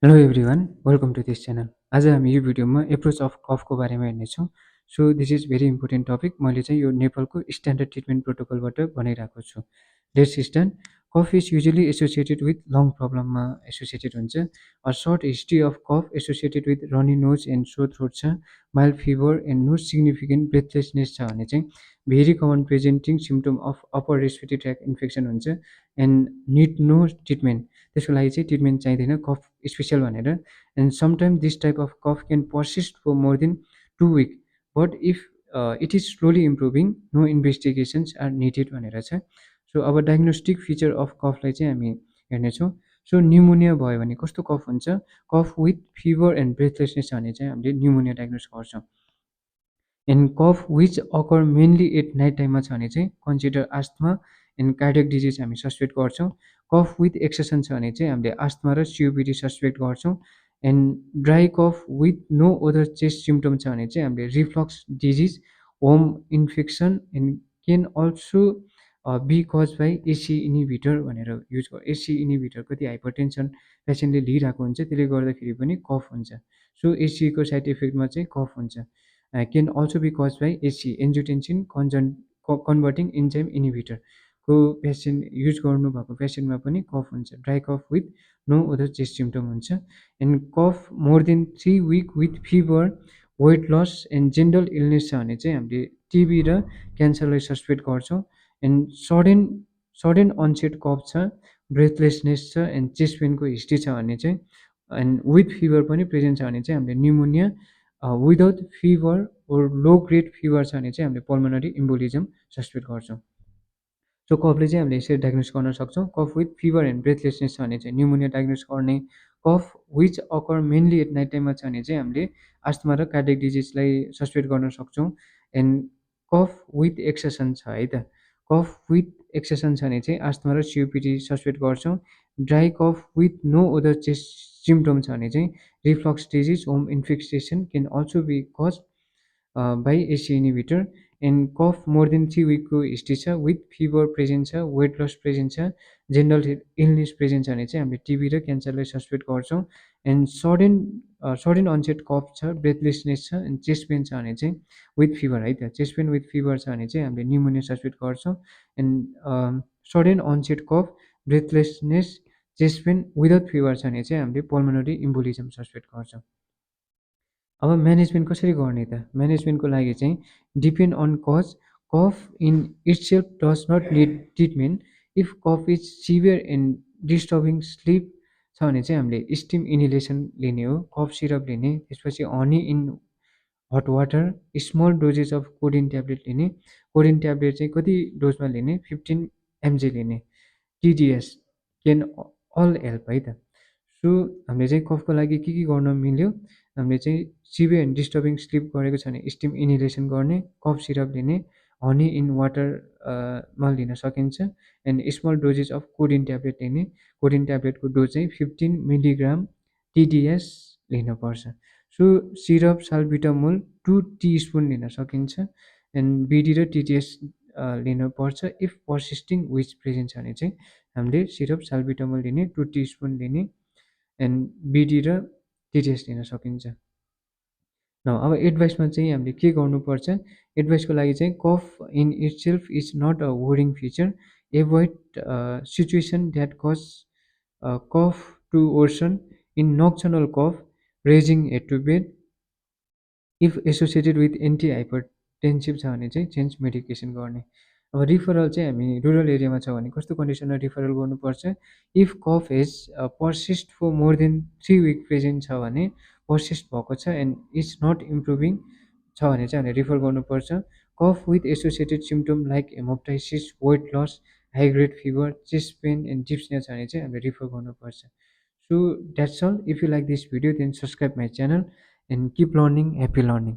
Hello everyone welcome to this channel. आज हामी यो भिडियोमा एप्रोच अफ कफको बारेमा हेर्नेछौँ। So this is very important topic. मैले चाहिँ यो नेपालको स्ट्यान्डर्ड ट्रिटमेन्ट प्रोटोकलबाट बनाइरहेको छु। Let's start. Cough is usually associated with long प्रब्लममा एसोसिएटेड हुन्छ। A short history of cough associated with runny nose and sore throat छ, mild fever and no significant breathlessness छ भने चाहिँ very common presenting symptom of upper respiratory track infection हुन्छ and need no treatment. त्यसको लागि चाहिँ treatment चाहिँदैन cough special भनेर। And sometime this type of cough can persist for more than 2 week, but if it is slowly improving no investigations are needed भनेर छ। So अब diagnostic feature of कफलाई चाहिँ हामी हेर्नेछौँ। सो न्युमोनिया भयो भने कस्तो कफ हुन्छ? Cough with fever and breathlessness छ भने चाहिँ हामीले न्युमोनिया डायग्नोस गर्छौँ। And cough which occur mainly at night टाइममा छ भने चाहिँ consider asthma and cardiac disease हामी सस्पेक्ट गर्छौँ। कफ विथ एक्सेसन छ भने चाहिँ हामीले आस्थमा र सिओपिडी सस्पेक्ट गर्छौँ। And dry cough with no other chest symptom छ भने चाहिँ हामीले reflux disease, home infection and can also be cause by ACE inhibitor भनेर युज गर्छ। एसी इनिभिटर कति हाइपरटेन्सन पेसेन्टले लिइरहेको हुन्छ, त्यसले गर्दाखेरि पनि कफ हुन्छ। सो एसीको साइड इफेक्टमा चाहिँ कफ हुन्छ। Can also be cause by ACE angiotensin converting enzyme इनिभिटरको पेसेन्ट युज गर्नुभएको पेसेन्टमा पनि कफ हुन्छ। Dry cough with no other chest symptom हुन्छ। And cough more than 3 week with fever, weight loss and general illness छ भने चाहिँ हामीले टिबी र क्यान्सरलाई सस्पेक्ट गर्छौँ। And sudden sudden onset cough छ, ब्रेथलेसनेस छ एन्ड चेस्ट पेनको हिस्ट्री छ भने चाहिँ एन्ड विथ फिभर पनि प्रेजेन्ट छ भने चाहिँ हामीले न्युमोनिया, विदाउट फिभर ओर लो ग्रेड फिभर छ भने चाहिँ हामीले पल्मोनरी इम्बोलिजम सस्पेक्ट गर्छौँ। सो कफले चाहिँ हामीले यसरी डायग्नोस गर्न सक्छौँ। Cough with fever and breathlessness छ भने चाहिँ न्युमोनिया डायग्नोस गर्ने। Cough which occur mainly at night टाइममा छ भने चाहिँ हामीले आस्थमा र कार्डियक डिजिजलाई सस्पेक्ट गर्न सक्छौँ। एन्ड कफ विथ एक्सेसन छ है त, कफ विथ एक्सेसन छ भने चाहिँ आस्थमा र सिओपिडी सस्पेक्ट गर्छौँ। Dry cough with no other chest symptom छ भने चाहिँ reflux disease, home infection can also be cause by ACE inhibitor. And cough more than 3 weekको हिस्ट्री छ, विथ फिभर प्रेजेन्ट छ, वेट लस प्रेजेन्ट छ, general illness present छ भने चाहिँ हामीले टिबी र क्यान्सरलाई सस्पेक्ट गर्छौँ। एन्ड सडेन अनसेट कफ छ, ब्रेथलेसनेस छ एन्ड चेस्ट पेन छ भने चाहिँ विथ फिभर है त, चेस्ट पेन विथ फिभर छ भने चाहिँ हामीले न्युमोनिया सस्पेक्ट गर्छौँ। And sudden onset cough, breathlessness, chest pain without fever छ भने चाहिँ हामीले पल्मोनरी इम्बोलिजम सस्पेक्ट गर्छौँ। अब म्यानेजमेन्ट कसरी गर्ने त? म्यानेजमेन्टको लागि चाहिँ depend on cause. Cough in itself does not need treatment. If cough is severe and disturbing sleep छ भने चाहिँ हामीले स्टिम इनहेलेसन लिने हो, कफ सिरप लिने, त्यसपछि honey in hot water, small doses of codeine tablet लिने। कोडिन ट्याब्लेट चाहिँ कति डोजमा लिने? 15 mg लिने। टिडिएस क्यान अल हेल्प है त। सो हामीले चाहिँ कफको लागि के गर्न मिल्यो? हामीले चाहिँ सिभियर एन्ड डिस्टर्बिङ स्लिप गरेको छ भने स्टिम इनहेलेसन गर्ने, कफ सिरप लिने, हनी इन वाटर मा लिन सकिन्छ। And small doses of codeine tablet लिने। कोडिन ट्याब्लेटको डोज चाहिँ 15 mg टिडिएस लिनुपर्छ। सो सिरप साल्बिटामोल 2 टिस्पुन लिन सकिन्छ। एन्ड बिडी र टिटिएस लिनुपर्छ। इफ पर्सिस्टिङ विच प्रेजेन्ट छ भने चाहिँ हामीले सिरप साल्बिटामोल लिने, 2 टिस्पुन लिने एन्ड बिडी र टिटिएस लिन सकिन्छ। अब एडभाइसमा चाहिँ हामीले के गर्नुपर्छ? एडभाइसको लागि चाहिँ cough in itself is not a worrying feature. Avoid situation that cause cough to worsen. In nocturnal cough, raising head to bed, if associated with anti hypertensive छ भने चाहिँ चेन्ज मेडिकेसन गर्ने। अब रिफरल चाहिँ हामी रुरल एरियामा छ भने कस्तो कन्डिसनमा रिफरल गर्नुपर्छ? If cough has persist for more than 3 week present छ भने, पर्सिस्ट भएको छ एन्ड इज नट इम्प्रुभिङ छ भने चाहिँ हामीले रिफर गर्नुपर्छ। Cough with associated symptom like haemoptysis, weight loss, high grade fever, chest pain and dyspnoea छ भने चाहिँ हामीले रिफर गर्नुपर्छ। So that's all. If you like this video, then subscribe my channel and keep learning. Happy learning.